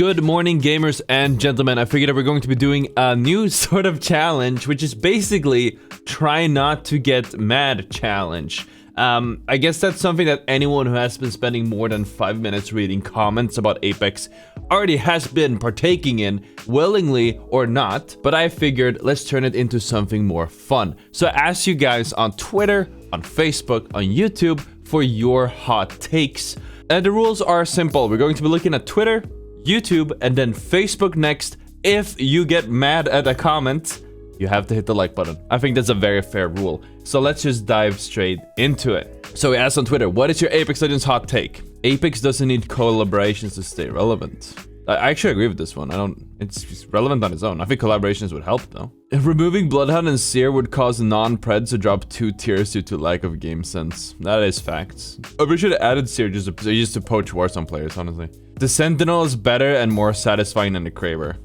Good morning, gamers and gentlemen. I figured that we're going to be doing a new sort of challenge, which is basically try not to get mad challenge. I guess that's something that anyone who has been spending more than 5 minutes reading comments about Apex already has been partaking in, willingly or not, but I figured let's turn it into something more fun. So I asked you guys on Twitter, on Facebook, on YouTube for your hot takes. And the rules are simple. We're going to be looking at Twitter, YouTube, and then Facebook next. If you get mad at a comment, you have to hit the like button. I think that's a very fair rule. So let's just dive straight into it. So we asked on Twitter, what is your Apex Legends hot take? Apex doesn't need collaborations to stay relevant. I actually agree with this one. It's relevant on its own. I think collaborations would help though. If removing Bloodhound and Seer would cause non-preds to drop 2 tiers due to lack of game sense. That is facts. We should have added Seer just to poach Warzone players, honestly. The Sentinel is better and more satisfying than the Kraber.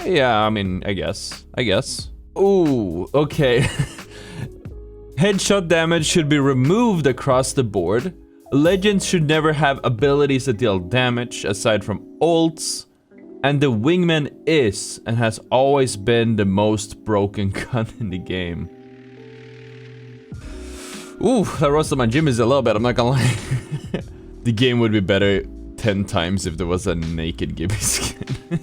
Yeah, I mean, I guess. Ooh, okay. Headshot damage should be removed across the board. Legends should never have abilities that deal damage aside from ults. And the Wingman is and has always been the most broken gun in the game. Ooh, that roasted my Jimmy's a little bit, I'm not gonna lie. The game would be better 10 times if there was a naked Gibby skin.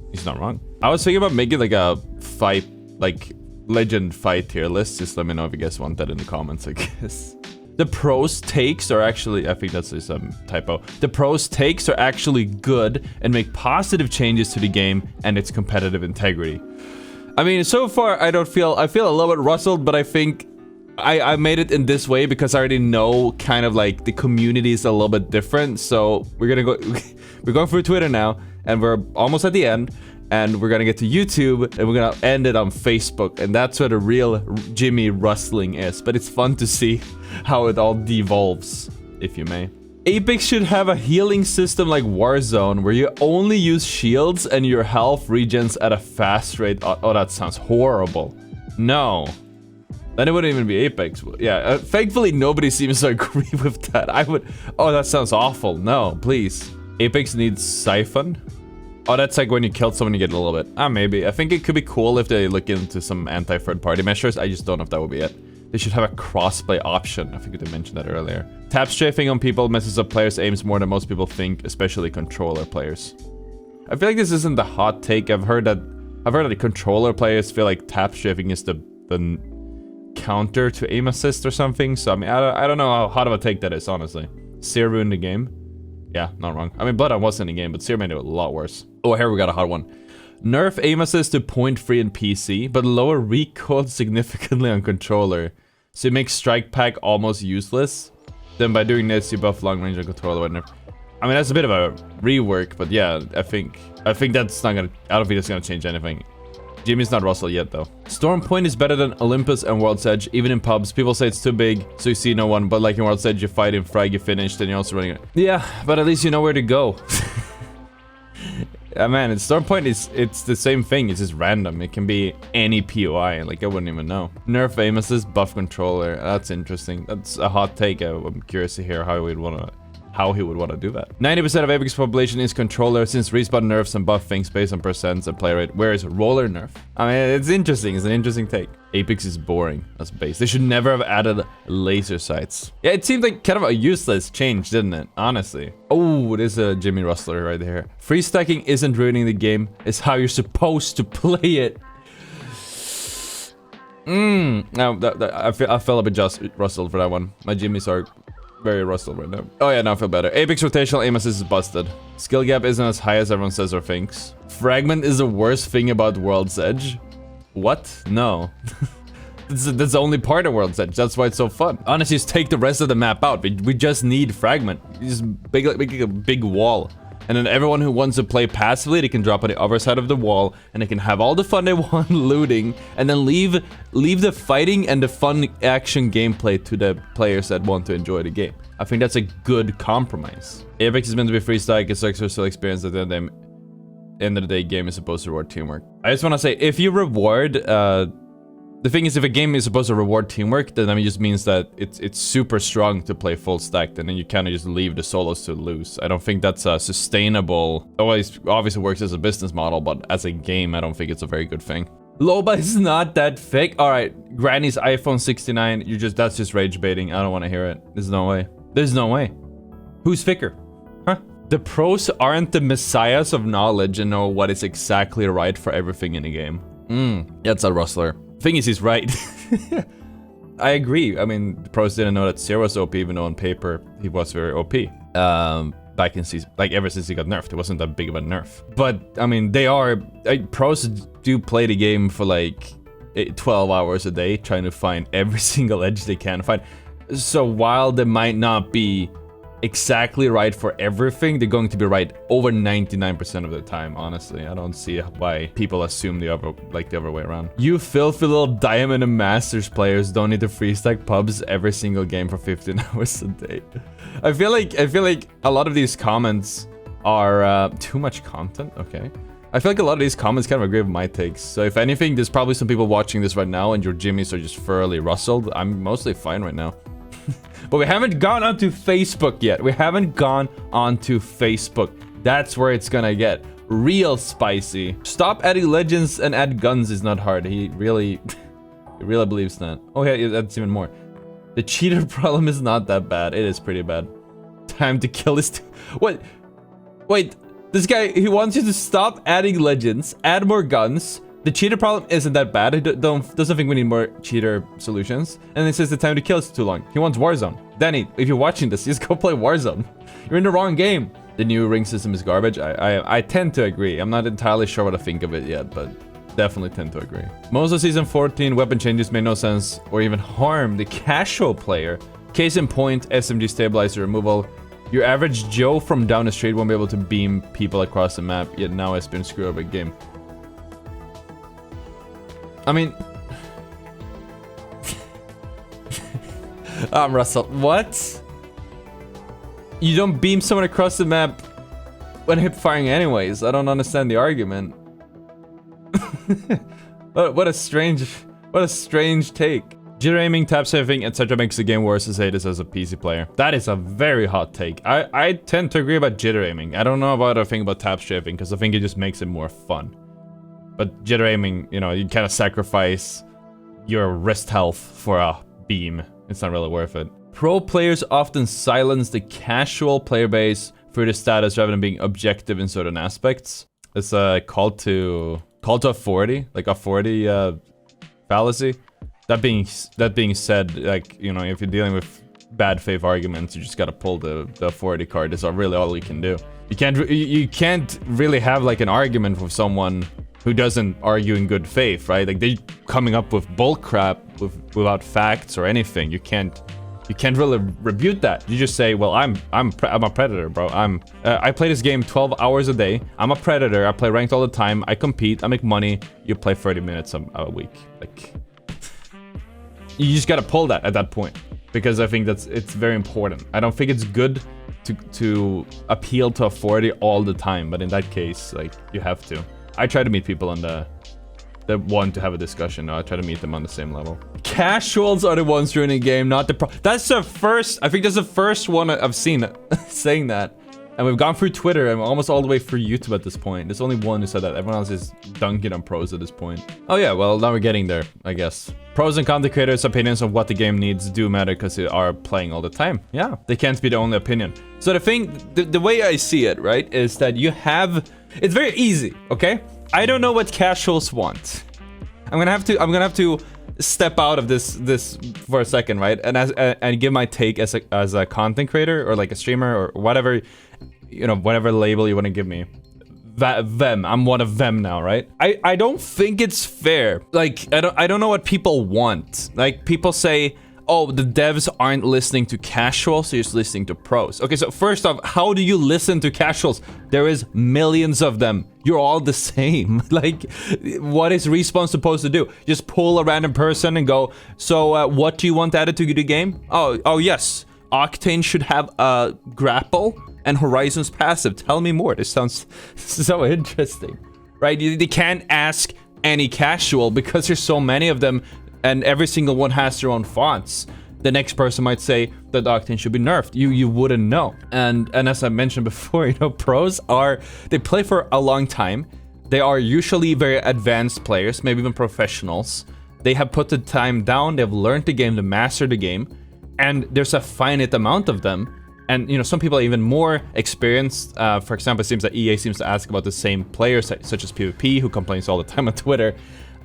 He's not wrong. I was thinking about making like a fight, like legend fight tier list. Just let me know if you guys want that in the comments, I guess. The pros takes are actually, I think that's just a typo. The pros takes are actually good and make positive changes to the game and its competitive integrity. I mean, so far I feel a little bit rustled, but I think I made it in this way because I already know kind of like the community is a little bit different. So we're going through Twitter now and we're almost at the end. And we're gonna get to YouTube, and we're gonna end it on Facebook, and that's where the real Jimmy rustling is. But it's fun to see how it all devolves, if you may. Apex should have a healing system like Warzone, where you only use shields and your health regens at a fast rate. Oh, that sounds horrible. No. Then it wouldn't even be Apex. Yeah, thankfully nobody seems to agree with that. Oh, that sounds awful. No, please. Apex needs Siphon. Oh, that's like when you killed someone, you get a little bit. Maybe. I think it could be cool if they look into some anti-third party measures. I just don't know if that would be it. They should have a crossplay option. I think they mentioned that earlier. Tap strafing on people messes up players' aims more than most people think, especially controller players. I feel like this isn't the hot take. I've heard that the controller players feel like tap strafing is the counter to aim assist or something. So I mean, I don't know how hot of a take that is, honestly. Seer ruined the game. Yeah, not wrong. I mean, Bloodhound was in the game, but Seer made it a lot worse. Oh, here we got a hot one. Nerf aim assist to 0.3 in PC, but lower recoil significantly on controller. So it makes strike pack almost useless. Then by doing this, you buff long range on controller with Nerf. I mean, that's a bit of a rework, but yeah, I think that's not gonna, I don't think that's gonna change anything. Jimmy's not Russell yet though. Storm Point is better than Olympus and World's Edge. Even in pubs, people say it's too big, so you see no one. But like in World's Edge, you fight in frag, you finish, then you're also running it. Yeah, but at least you know where to go. Yeah, man, Storm Point it's the same thing. It's just random. It can be any POI. Like I wouldn't even know. Nerf aim assist, buff controller. That's interesting. That's a hot take. I'm curious to hear how he would want to do that. 90% of Apex population is controller since respawn nerfs and buff things based on percents and play rate, whereas roller nerf. I mean, it's interesting. It's an interesting take. Apex is boring as base. They should never have added laser sights. Yeah, it seemed like kind of a useless change, didn't it? Honestly. Oh, there's a Jimmy Rustler right there. Free stacking isn't ruining the game. It's how you're supposed to play it. Now, I felt a bit just rustled for that one. My Jimmys are very rustled right now. Oh yeah, now I feel better. Apex rotational aim assist is busted. Skill gap isn't as high as everyone says or thinks. Fragment is the worst thing about World's Edge. What? No. That's the only part of World's Edge. That's why it's so fun. Honestly, just take the rest of the map out. We just need Fragment. You just make a big wall. And then everyone who wants to play passively, they can drop on the other side of the wall, and they can have all the fun they want looting, and then leave the fighting and the fun action gameplay to the players that want to enjoy the game. I think that's a good compromise. Apex is meant to be free stack, it's still experience at the end of the day, game is supposed to reward teamwork. I just want to say, if you reward The thing is, if a game is supposed to reward teamwork, then it just means that it's super strong to play full stacked, and then you kind of just leave the solos to lose. I don't think that's a sustainable. Always obviously works as a business model, but as a game, I don't think it's a very good thing. Loba is not that thick. All right, Granny's iPhone 69. That's just rage baiting. I don't want to hear it. There's no way. There's no way. Who's thicker? Huh? The pros aren't the messiahs of knowledge and know what is exactly right for everything in the game. That's a rustler. Thing is, he's right. I agree. I mean, the pros didn't know that Zero was OP, even though on paper he was very OP. Back in season, like ever since he got nerfed, it wasn't that big of a nerf. But I mean, they are pros do play the game for like 12 hours a day, trying to find every single edge they can find. So while they might not be exactly right for everything, they're going to be right over 99% of the time. Honestly, I don't see why people assume the other way around. You filthy little Diamond and Masters players don't need to free stack pubs every single game for 15 hours a day. I feel like a lot of these comments are too much content. Okay, I feel like a lot of these comments kind of agree with my takes. So if anything, there's probably some people watching this right now and your jimmies are just thoroughly rustled. I'm mostly fine right now. But we haven't gone onto Facebook yet. We haven't gone onto Facebook. That's where it's gonna get real spicy. Stop adding legends and add guns is not hard. He really believes that. Oh yeah, that's even more. The cheater problem is not that bad. It is pretty bad. Time to kill this. What? Wait, this guy, he wants you to stop adding legends, add more guns. The cheater problem isn't that bad. He doesn't think we need more cheater solutions. And he says the time to kill is too long. He wants Warzone. Danny, if you're watching this, just go play Warzone. You're in the wrong game. The new ring system is garbage. I tend to agree. I'm not entirely sure what to think of it yet, but definitely tend to agree. Most of season 14 weapon changes made no sense or even harm the casual player. Case in point, SMG stabilizer removal. Your average Joe from down the street won't be able to beam people across the map, yet now it's been screwed up a game. I mean, Russell, what? You don't beam someone across the map when hip firing anyways. I don't understand the argument. What a strange take. Jitter aiming, tap saving, etc. makes the game worse as haters as a PC player. That is a very hot take. I tend to agree about jitter aiming. I don't know about a thing about tap strafing because I think it just makes it more fun. But jitter aiming, you know, you kind of sacrifice your wrist health for a beam. It's not really worth it. Pro players often silence the casual player base through the status rather than being objective in certain aspects. It's a call to authority, like authority fallacy. That being said, like, you know, if you're dealing with bad faith arguments, you just gotta pull the authority card. That's really all you can do. You can't really have like an argument with someone who doesn't argue in good faith, right? Like they're coming up with bull crap without facts or anything. You can't really rebut that. You just say, well, I'm a predator, bro. I play this game 12 hours a day. I'm a predator. I play ranked all the time. I compete. I make money. You play 30 minutes a week. Like, you just gotta pull that at that point, because I think it's very important. I don't think it's good to appeal to authority all the time, but in that case, like, you have to. I try to meet people on that want to have a discussion. I try to meet them on the same level. Casuals are the ones ruining the game, not the pro. That's the first. I think that's the first one I've seen saying that. And we've gone through Twitter and almost all the way through YouTube at this point. There's only one who said that. Everyone else is dunking on pros at this point. Oh yeah, well, now we're getting there, I guess. Pros and content creators' opinions of what the game needs do matter because they are playing all the time. Yeah, they can't be the only opinion. So the thing, the way I see it, right, is that you have... It's very easy, okay? I don't know what casuals want. I'm gonna have to step out of this for a second, right? And give my take as a content creator or like a streamer or whatever, you know, whatever label you want to give me. Them. I'm one of them now, right? I don't think it's fair. Like, I don't know what people want. Like, people say, oh, the devs aren't listening to casuals, they're just listening to pros. Okay, so first off, how do you listen to casuals? There is millions of them. You're all the same. Like, what is Respawn supposed to do? Just pull a random person and go, so what do you want added to the game? Oh yes, Octane should have a grapple and Horizon's passive. Tell me more. This sounds so interesting, right? They can't ask any casual because there's so many of them. and every single one has their own fonts, the next person might say that Octane should be nerfed. You wouldn't know. And as I mentioned before, you know, pros they play for a long time. They are usually very advanced players, maybe even professionals. They have put the time down, they've learned the game, to master the game, and there's a finite amount of them. And, you know, some people are even more experienced. For example, it seems that EA seems to ask about the same players, such as PvP, who complains all the time on Twitter,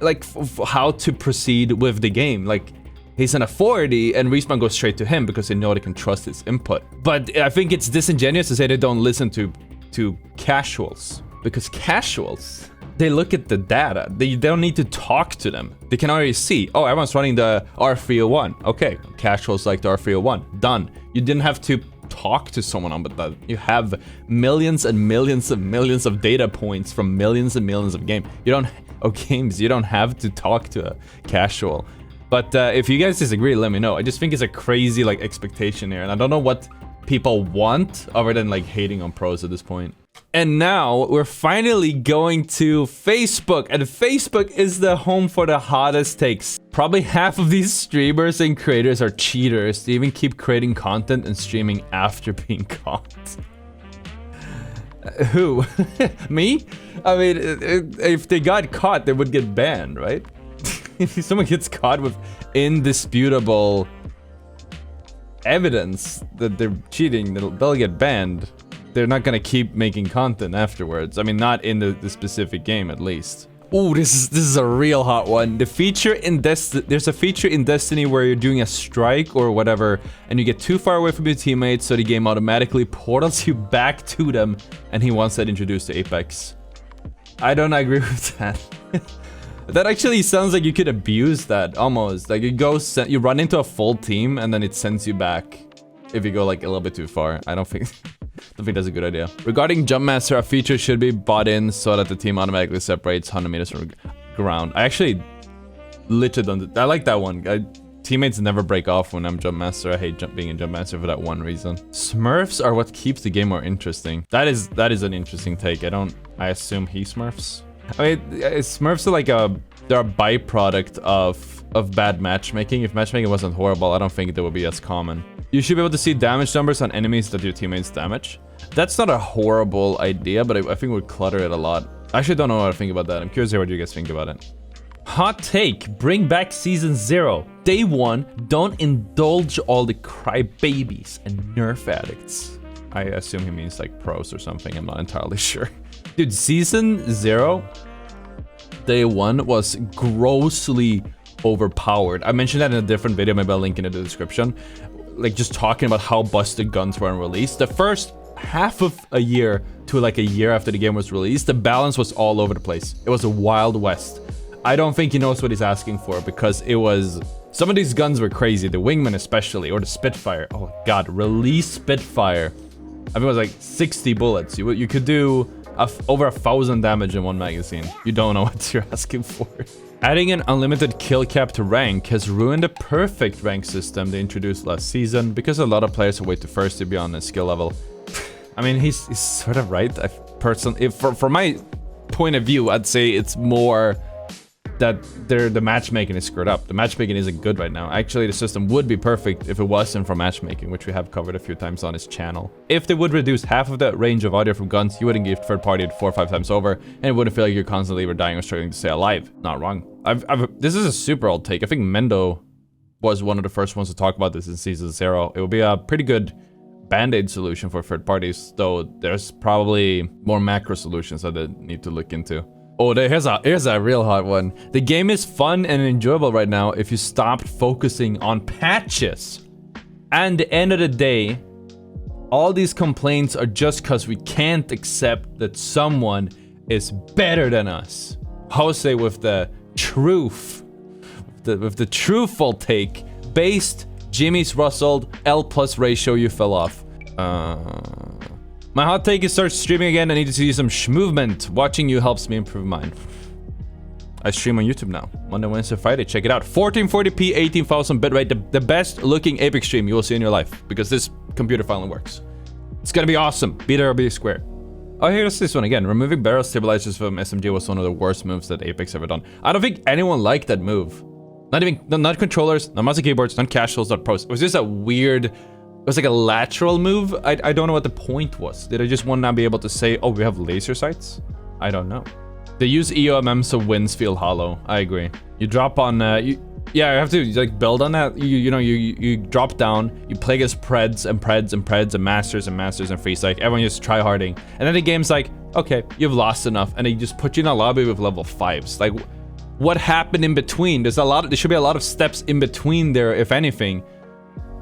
like how to proceed with the game. Like, he's an authority, and Respawn goes straight to him because they know they can trust his input. But I think it's disingenuous to say they don't listen to casuals, because casuals, they look at the data. They don't need to talk to them. They can already see, oh, everyone's running the R301. Okay, casuals like the R301. Done. You didn't have to talk to someone on, but that you have millions and millions and millions of data points from millions and millions of games. You don't have to talk to a casual. But if you guys disagree, let me know. I just think it's a crazy like expectation here, and I don't know what people want other than like hating on pros at this point. And now we're finally going to Facebook, and Facebook is the home for the hottest takes. Probably half of these streamers and creators are cheaters. They even keep creating content and streaming after being caught. Who? Me? I mean, if they got caught, they would get banned, right? If someone gets caught with indisputable evidence that they're cheating, they'll get banned. They're not gonna keep making content afterwards. I mean, not in the specific game, at least. Ooh, this is a real hot one. The feature in there's a feature in Destiny where you're doing a strike or whatever, and you get too far away from your teammates, so the game automatically portals you back to them, and he wants that introduced to Apex. I don't agree with that. That actually sounds like you could abuse that, almost. Like, you run into a full team, and then it sends you back if you go like a little bit too far. I don't think that's a good idea. Regarding Jump Master, a feature should be bought in so that the team automatically separates 100 meters from ground. I actually literally I like that one. Teammates never break off when I'm Jump Master. I hate being a Jump Master for that one reason. Smurfs are what keeps the game more interesting. That is an interesting take. I assume he smurfs. I mean, Smurfs are like they're a byproduct of bad matchmaking. If matchmaking wasn't horrible, I don't think they would be as common. You should be able to see damage numbers on enemies that your teammates damage. That's not a horrible idea, but I think it would clutter it a lot. I actually don't know what to think about that. I'm curious to hear what you guys think about it. Hot take, bring back Season 0. Day 1, don't indulge all the crybabies and nerf addicts. I assume he means like pros or something, I'm not entirely sure. Dude, Season 0, Day 1 was grossly overpowered. I mentioned that in a different video, maybe I'll link it in the description. Like, just talking about how busted guns were on release. The first half of a year to like a year after the game was released, the balance was all over the place. It was a Wild West. I don't think he knows what he's asking for, because it was... Some of these guns were crazy, the Wingman especially, or the Spitfire. Oh god, release Spitfire. I think it was like 60 bullets. You could do over 1,000 damage in one magazine. You don't know what you're asking for. Adding an unlimited kill cap to rank has ruined the perfect rank system they introduced last season, because a lot of players wait to first to be on the skill level. I mean, he's sort of right. From my point of view, I'd say it's more that the matchmaking is screwed up. The matchmaking isn't good right now. Actually, the system would be perfect if it wasn't for matchmaking, which we have covered a few times on his channel. If they would reduce half of the range of audio from guns, you wouldn't give third party 4 or 5 times over, and it wouldn't feel like you're constantly either dying or struggling to stay alive. Not wrong. This is a super old take. I think Mendo was one of the first ones to talk about this in Season 0. It would be a pretty good band-aid solution for third parties, though there's probably more macro solutions that they need to look into. Oh, here's a real hot one. The game is fun and enjoyable right now if you stopped focusing on patches. And at the end of the day, all these complaints are just because we can't accept that someone is better than us. Jose with the truth, with the truthful take, based Jimmy's Russell L+ ratio you fell off. My hot take is start streaming again. I need to see some movement. Watching you helps me improve mine. I stream on YouTube now. Monday, Wednesday, Friday. Check it out. 1440p, 18,000 bitrate. The best looking Apex stream you will see in your life. Because this computer finally works. It's gonna be awesome. Be there or be square. Oh, here's this one again. Removing barrel stabilizers from SMG was one of the worst moves that Apex ever done. I don't think anyone liked that move. Not controllers, not mouse and keyboards, not casuals, not pros. It was just a weird, it was like a lateral move. I don't know what the point was. Did I just want to be able to say, oh, we have laser sights? I don't know. They use EOMM so wins feel hollow. I agree. You drop on, yeah, you have to like build on that. You drop down, you play against Preds and Preds and Preds and Masters and Masters and Free Psych. Everyone just try harding. And then the game's like, okay, you've lost enough. And they just put you in a lobby with level 5s. Like, what happened in between? There should be a lot of steps in between there, if anything.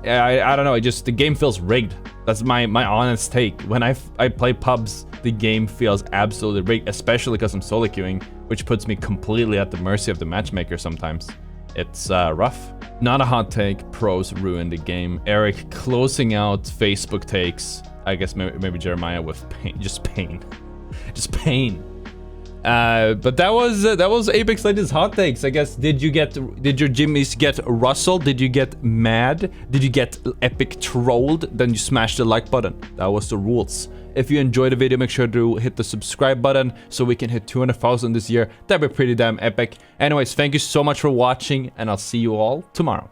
I don't know, the game feels rigged. That's my honest take. When I play pubs, the game feels absolutely rigged, especially because I'm solo queuing, which puts me completely at the mercy of the matchmaker sometimes. It's rough. Not a hot take, pros ruined the game. Eric closing out Facebook takes. I guess maybe Jeremiah with pain, just pain. Just pain. But that was Apex Legends hot takes. I guess did your Jimmies get rustled? Did you get mad? Did you get epic trolled? Then you smash the like button. That was the rules. If you enjoyed the video, make sure to hit the subscribe button so we can hit 200,000 this year. That'd be pretty damn epic. Anyways, thank you so much for watching, and I'll see you all tomorrow.